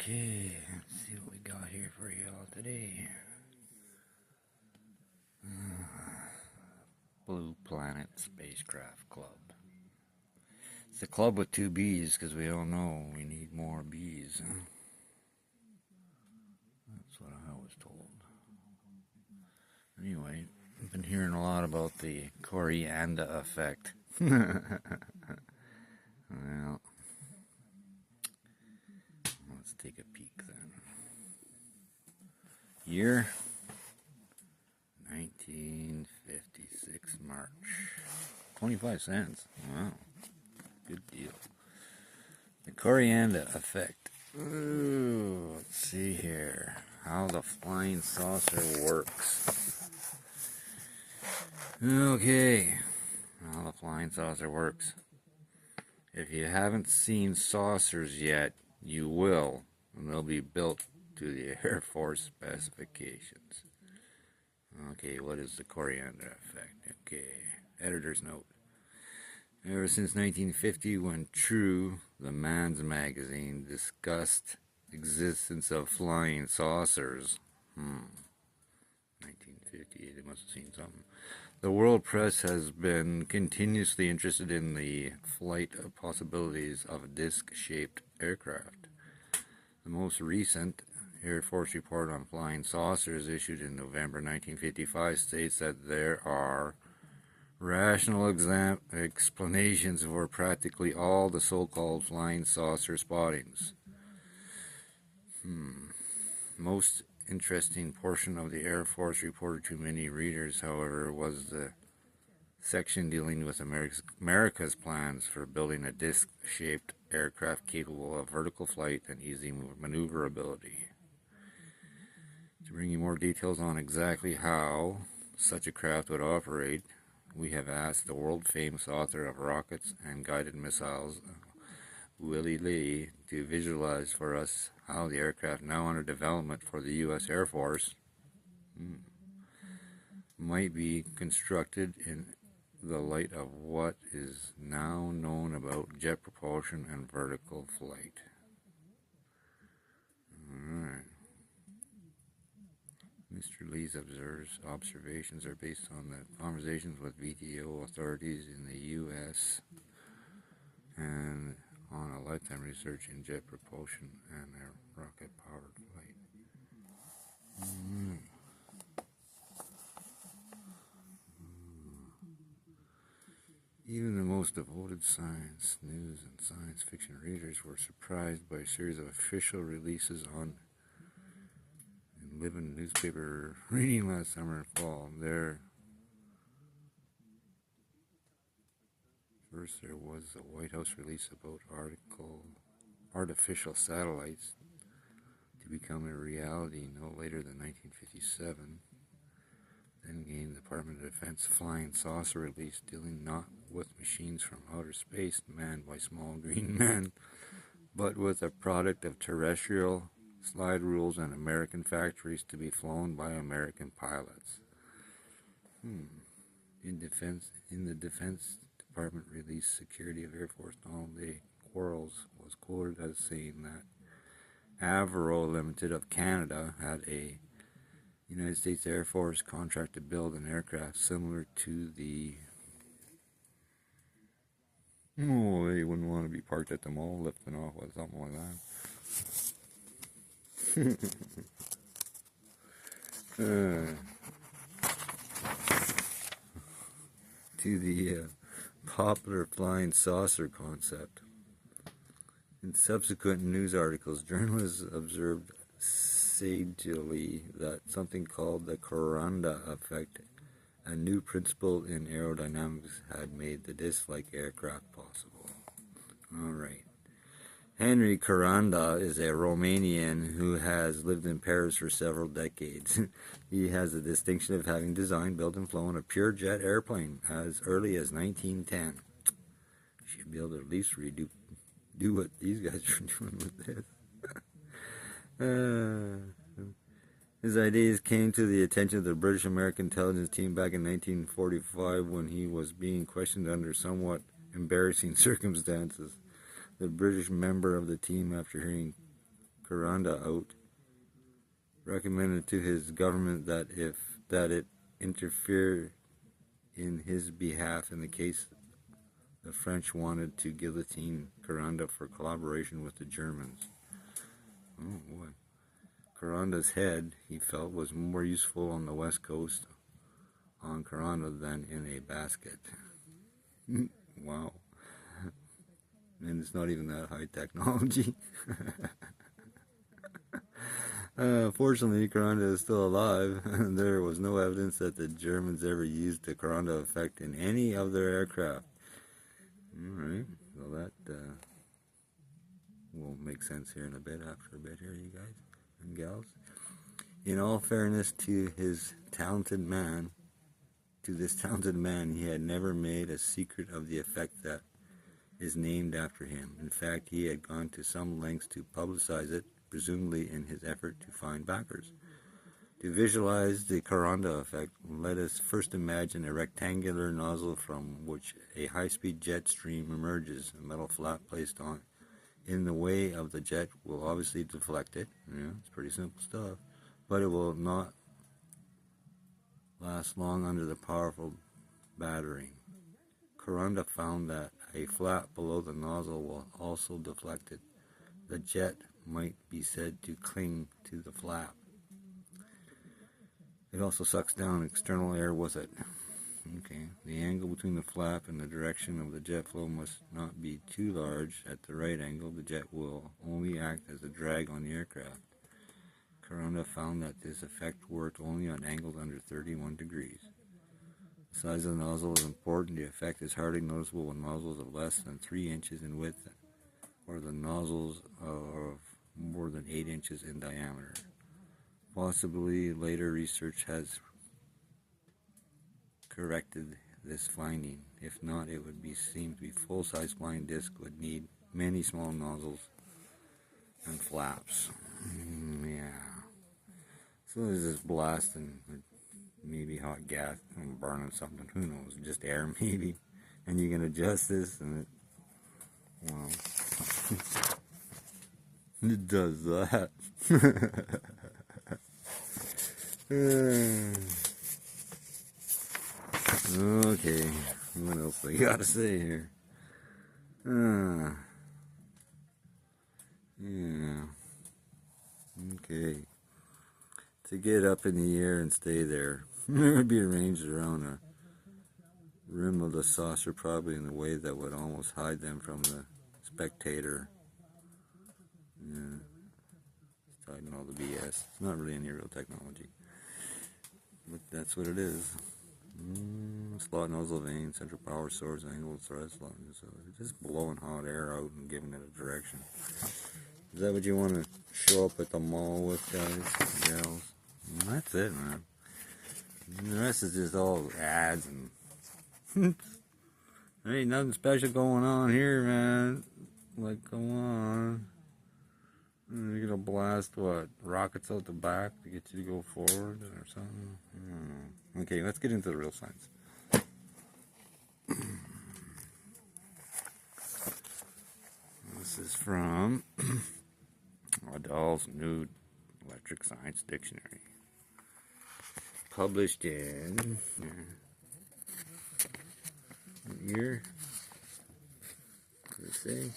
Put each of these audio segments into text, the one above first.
Okay, let's see what we got here for you all today. Blue Planet Spacecraft Club. It's a club with two B's because we all know we need more B's. That's what I was told. Anyway, I've been hearing a lot about the coriander effect. Well, let's take a peek then. Year 1956 March. 25 cents. Wow. Good deal. The coriander effect. Ooh, let's see here. How the flying saucer works. Okay. How the flying saucer works. If you haven't seen saucers yet, you will. And they'll be built to the Air Force specifications. Okay, what is the coriander effect? Okay, editor's note. Ever since 1950, when True, the man's magazine, discussed existence of flying saucers, 1950, they must have seen something. The world press has been continuously interested in the flight possibilities of disc-shaped aircraft. The most recent Air Force report on flying saucers, issued in November 1955, states that there are rational explanations for practically all the so-called flying saucer spottings. Most interesting portion of the Air Force report to many readers, however, was the section dealing with America's plans for building a disc-shaped aircraft capable of vertical flight and easy maneuverability. To bring you more details on exactly how such a craft would operate, we have asked the world-famous author of rockets and guided missiles, Willie Lee, to visualize for us how the aircraft now under development for the U.S. Air Force might be constructed in the light of what is now known about jet propulsion and vertical flight. Alright. Mr. Lee's observations are based on the conversations with VTO authorities in the U.S. and on a lifetime research in jet propulsion and rocket-powered flight. Even the most devoted science, news, and science fiction readers were surprised by a series of official releases on Living newspaper reading last summer and fall. First there was the White House release about artificial satellites to become a reality no later than 1957. Then came the Department of Defense Flying Saucer release, dealing not with machines from outer space manned by small green men, but with a product of terrestrial slide rules and American factories to be flown by American pilots. In the Defense Department release, Secretary of Air Force Donald A. Quarles was quoted as saying that Avro Limited of Canada had a United States Air Force contract to build an aircraft similar to the... Oh, they wouldn't want to be parked at the mall lifting off with something like that. To the popular flying saucer concept. In subsequent news articles, journalists observed sagely that something called the Coranda effect, a new principle in aerodynamics, had made the disc-like aircraft possible. Alright. Henry Coranda is a Romanian who has lived in Paris for several decades. He has the distinction of having designed, built, and flown a pure jet airplane as early as 1910. Should be able to at least do what these guys are doing with this. His ideas came to the attention of the British American intelligence team back in 1945 when he was being questioned under somewhat embarrassing circumstances. The British member of the team, after hearing Coranda out, recommended to his government that it interfere in his behalf in the case the French wanted to guillotine Coranda for collaboration with the Germans. Oh boy. Coranda's head, he felt, was more useful on the west coast on Coranda than in a basket. Wow. And it's not even that high technology. Fortunately, Coranda is still alive. There was no evidence that the Germans ever used the Coranda effect in any of their aircraft. Alright, so that will make sense here in a bit, after a bit here, you guys and gals. In all fairness to this talented man, he had never made a secret of the effect that is named after him. In fact, he had gone to some lengths to publicize it, presumably in his effort to find backers. To visualize the Coranda effect, let us first imagine a rectangular nozzle from which a high-speed jet stream emerges. A metal flap placed on in the way of the jet will obviously deflect it. Yeah, it's pretty simple stuff. But it will not last long under the powerful battering. Coranda found that a flap below the nozzle will also deflect it. The jet might be said to cling to the flap. It also sucks down external air with it. Okay, the angle between the flap and the direction of the jet flow must not be too large. At the right angle, the jet will only act as a drag on the aircraft. Coranda found that this effect worked only on angles under 31 degrees. The size of the nozzle is important. The effect is hardly noticeable with nozzles of less than 3 inches in width or the nozzles of more than 8 inches in diameter. Possibly later research has corrected this finding. If not, it would seem to be full-size flying disc would need many small nozzles and flaps. Yeah. So there's this blasting, maybe hot gas, burning something, who knows, just air maybe. And you can adjust this and wow. It does that. Okay, what else I gotta say here? Yeah. Okay. To get up in the air and stay there, it would be arranged around a rim of the saucer, probably in a way that would almost hide them from the spectator. Yeah. It's hiding all the BS. It's not really any real technology. But that's what it is. Slot nozzle vane, central power source, angled thrust, so just blowing hot air out and giving it a direction. Is that what you want to show up at the mall with, guys, gals? And that's it, man. And the rest is just all ads and there ain't nothing special going on here, man. Like, come on. You're gonna blast what? Rockets out the back to get you to go forward or something? Okay, let's get into the real science. This is from Adolph's New Electric Science Dictionary. Published in what year? What does it say?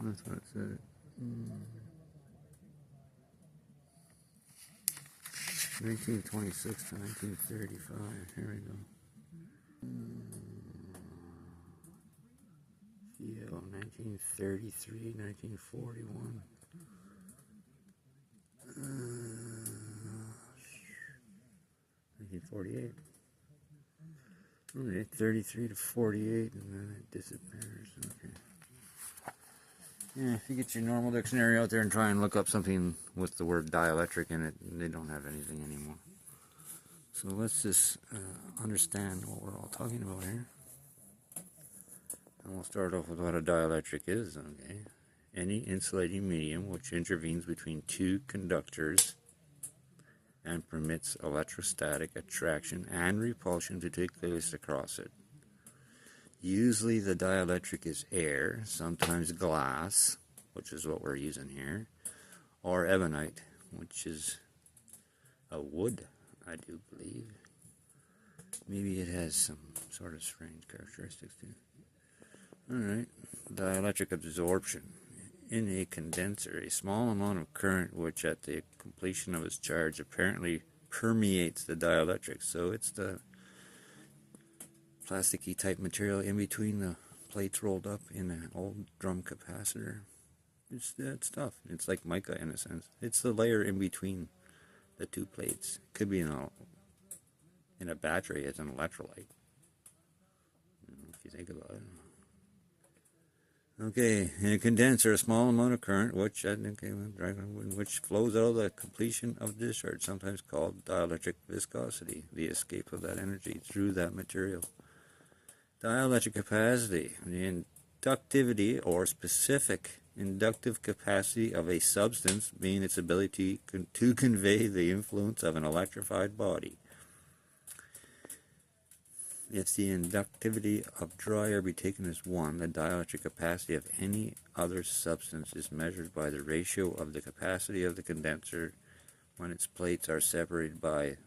That's what it said. 1926 to 1935. Here we go. Yeah, 1933, 1941. 1948. Okay, 33 to 48, and then it disappears. Okay. Yeah, if you get your normal dictionary out there and try and look up something with the word dielectric in it, they don't have anything anymore. So let's just understand what we're all talking about here. And we'll start off with what a dielectric is, okay? Any insulating medium which intervenes between two conductors and permits electrostatic attraction and repulsion to take place across it. Usually the dielectric is air, sometimes glass, which is what we're using here, or ebonite, which is a wood, I do believe. Maybe it has some sort of strange characteristics too. Alright, dielectric absorption. In a condenser, a small amount of current which at the completion of its charge apparently permeates the dielectric. So it's the plasticky type material in between the plates rolled up in an old drum capacitor. It's that stuff. It's like mica in a sense. It's the layer in between the two plates. It could be in a battery as an electrolyte, if you think about it. Okay, in a condenser, a small amount of current, which flows out of the completion of discharge, sometimes called dielectric viscosity, the escape of that energy through that material. Dielectric capacity, the inductivity or specific inductive capacity of a substance, being its ability to convey the influence of an electrified body. If the inductivity of dry air be taken as 1, the dielectric capacity of any other substance is measured by the ratio of the capacity of the condenser when its plates are separated by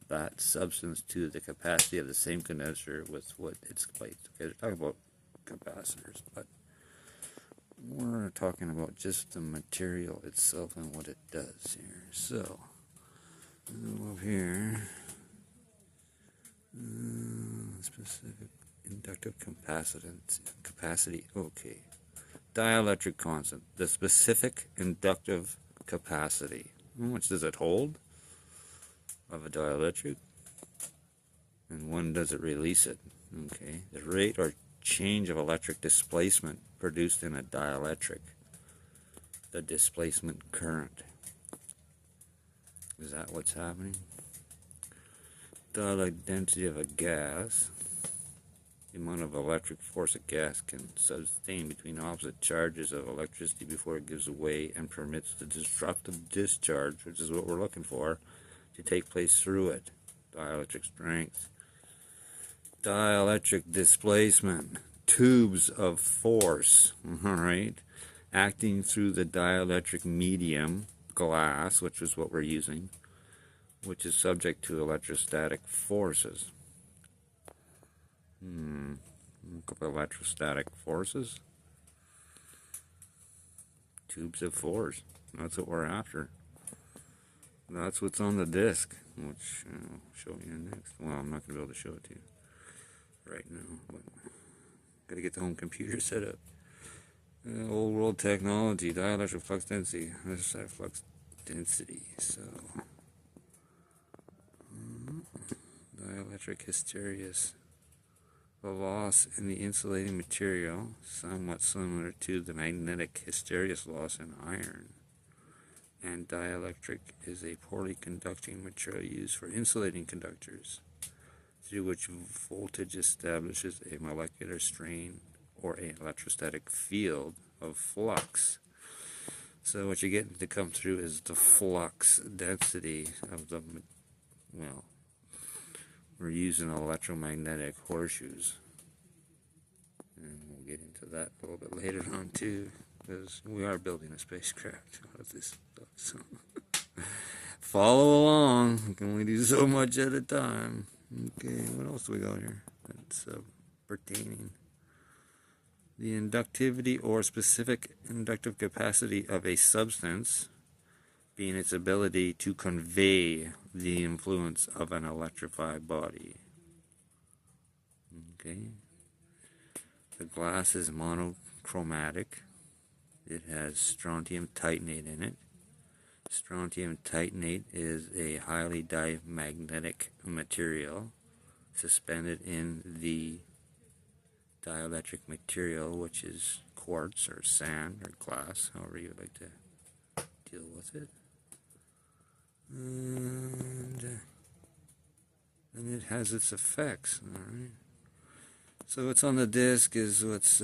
that substance to the capacity of the same condenser with its plates. Okay, they're talking about capacitors, but we're talking about just the material itself and what it does here. So, over here. Specific inductive capacity. Okay. Dielectric constant. The specific inductive capacity. How much does it hold of a dielectric? And when does it release it? Okay. The rate or change of electric displacement produced in a dielectric. The displacement current. Is that what's happening? Dielectric density of a gas, the amount of electric force a gas can sustain between opposite charges of electricity before it gives away and permits the disruptive discharge, which is what we're looking for, to take place through it. Dielectric strength. Dielectric displacement, tubes of force, alright, acting through the dielectric medium, glass, which is what we're using, which is subject to electrostatic forces. Look up electrostatic forces. Tubes of force. That's what we're after. That's what's on the disc, which I'll show you next. Well, I'm not going to be able to show it to you right now, but got to get the home computer set up. Old world technology, dielectric flux density. Electrostatic flux density. So. Dielectric hysteresis, the loss in the insulating material, somewhat similar to the magnetic hysteresis loss in iron. And dielectric is a poorly conducting material used for insulating conductors, through which voltage establishes a molecular strain or an electrostatic field of flux. So what you're getting to come through is the flux density of the, well, we're using electromagnetic horseshoes, and we'll get into that a little bit later on too, because we are building a spacecraft out of this stuff. So follow along. We can only do so much at a time. Okay, what else do we got here? That's pertaining the inductivity or specific inductive capacity of a substance, being its ability to convey the influence of an electrified body. Okay. The glass is monochromatic. It has strontium titanate in it. Strontium titanate is a highly diamagnetic material suspended in the dielectric material, which is quartz or sand or glass, however you would like to deal with it. And it has its effects. All right. So what's on the disc is what's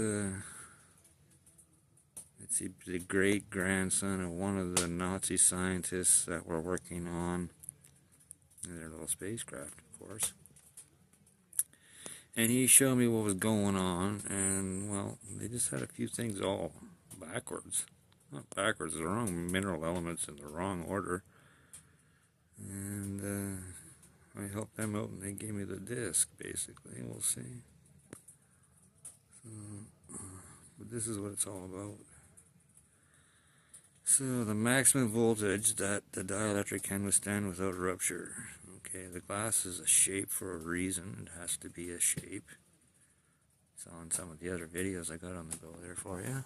it's the great grandson of one of the Nazi scientists that were working on their little spacecraft, of course. And he showed me what was going on, and well, they just had a few things all backwards. Not backwards, the wrong mineral elements in the wrong order. And I helped them out, and they gave me the disc, basically. We'll see. So, but this is what it's all about. So the maximum voltage that the dielectric can withstand without rupture. Okay, the glass is a shape for a reason. It has to be a shape. It's on some of the other videos I got on the go there for you.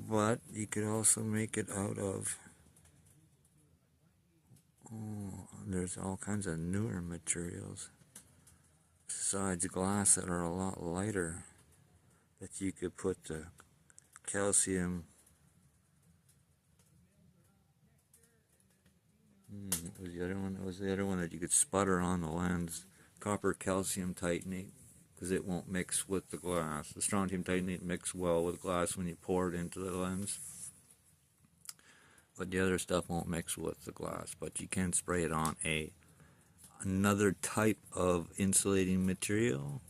But you could also make it out of, there's all kinds of newer materials besides glass that are a lot lighter that you could put the calcium. It was the other one. It was the other one that you could sputter on the lens. Copper calcium titanate, because it won't mix with the glass. The strontium titanate mixes well with glass when you pour it into the lens, but the other stuff won't mix with the glass. But you can spray it on another type of insulating material,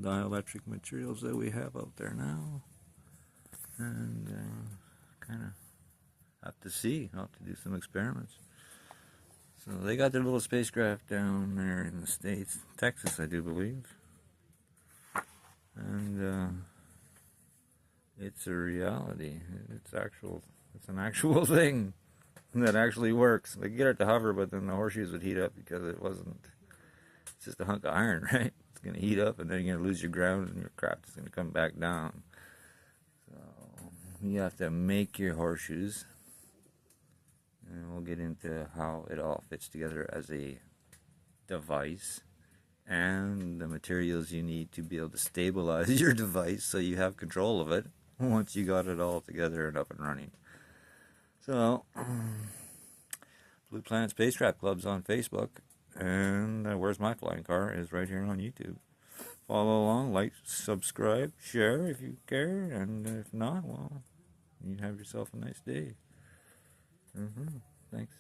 dielectric materials that we have out there now, and kind of have to see. I'll have to do some experiments. So they got their little spacecraft down there in the States, Texas, I do believe. And it's a reality. It's an actual thing that actually works. They get it to hover, but then the horseshoes would heat up because it's just a hunk of iron, right? It's going to heat up, and then you're going to lose your ground, and your craft is going to come back down. So you have to make your horseshoes. And we'll get into how it all fits together as a device and the materials you need to be able to stabilize your device so you have control of it once you got it all together and up and running. So, Blue Planet Spacecraft Club's on Facebook, and Where's My Flying Car is right here on YouTube. Follow along, like, subscribe, share if you care, and if not, well, you have yourself a nice day. Thanks.